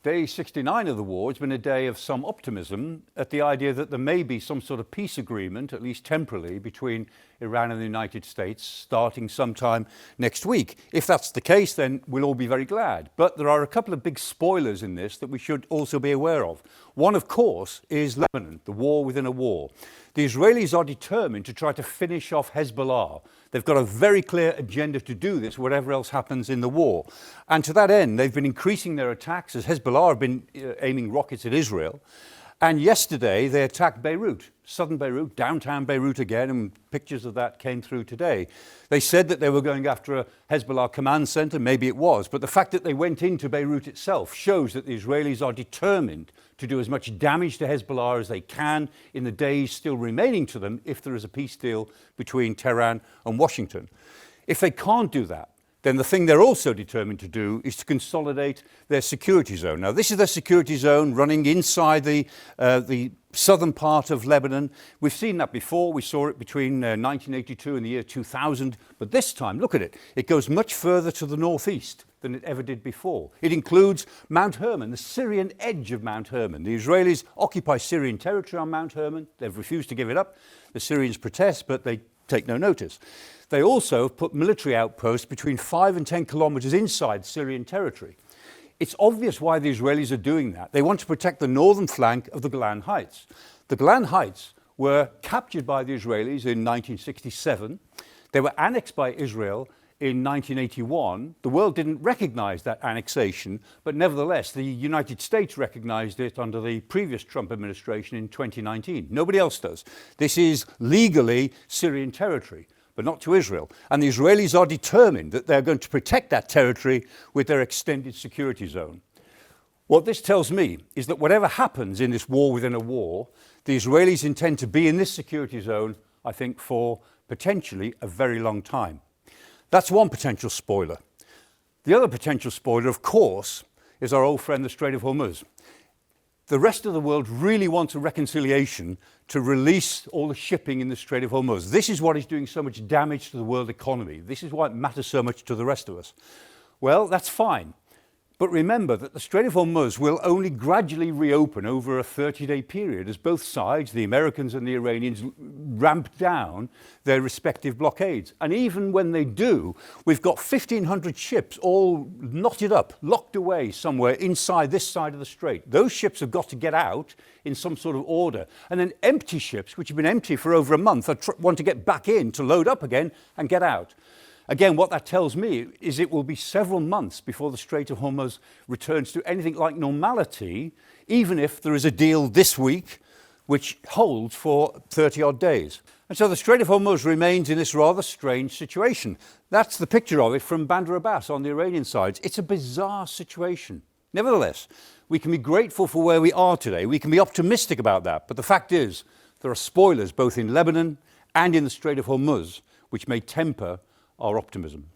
Day 69 of the war has been a day of some optimism at the idea that there may be some sort of peace agreement, at least temporarily, between Iran and the United States starting sometime next week. If that's the case, then we'll all be very glad. But there are a couple of big spoilers in this that we should also be aware of. One, of course, is Lebanon, the war within a war. The Israelis are determined to try to finish off Hezbollah. They've got a very clear agenda to do this, whatever else happens in the war. And to that end, they've been increasing their attacks as Hezbollah have been aiming rockets at Israel. And yesterday, they attacked Beirut, southern Beirut, downtown Beirut again, and pictures of that came through today. They said that they were going after a Hezbollah command center, maybe it was, but the fact that they went into Beirut itself shows that the Israelis are determined to do as much damage to Hezbollah as they can in the days still remaining to them if there is a peace deal between Tehran and Washington. If they can't do that, then the thing they're also determined to do is to consolidate their security zone. Now, this is their security zone running inside the southern part of Lebanon. We've seen that before. We saw it between 1982 and the year 2000. But this time, look at it. It goes much further to the northeast than it ever did before. It includes Mount Hermon, the Syrian edge of Mount Hermon. The Israelis occupy Syrian territory on Mount Hermon. They've refused to give it up. The Syrians protest, but they take no notice. They also put military outposts between 5 and 10 kilometers inside Syrian territory. It's obvious why the Israelis are doing that. They want to protect the northern flank of the Golan Heights. The Golan Heights were captured by the Israelis in 1967. They were annexed by Israel in 1981. The world didn't recognize that annexation, but nevertheless, the United States recognized it under the previous Trump administration in 2019. Nobody else does. This is legally Syrian territory, but not to Israel. And the Israelis are determined that they're going to protect that territory with their extended security zone. What this tells me is that whatever happens in this war within a war, the Israelis intend to be in this security zone, I think, for potentially a very long time. That's one potential spoiler. The other potential spoiler, of course, is our old friend, the Strait of Hormuz. The rest of the world really wants a reconciliation to release all the shipping in the Strait of Hormuz. This is what is doing so much damage to the world economy. This is why it matters so much to the rest of us. Well, that's fine. But remember that the Strait of Hormuz will only gradually reopen over a 30-day period as both sides, the Americans and the Iranians, ramp down their respective blockades. And even when they do, we've got 1,500 ships all knotted up, locked away somewhere inside this side of the strait. Those ships have got to get out in some sort of order. And then empty ships, which have been empty for over a month, want to get back in to load up again and get out. Again, what that tells me is it will be several months before the Strait of Hormuz returns to anything like normality, even if there is a deal this week which holds for 30-odd days. And so the Strait of Hormuz remains in this rather strange situation. That's the picture of it from Bandar Abbas on the Iranian side. It's a bizarre situation. Nevertheless, we can be grateful for where we are today. We can be optimistic about that. But the fact is, there are spoilers both in Lebanon and in the Strait of Hormuz which may temper our optimism.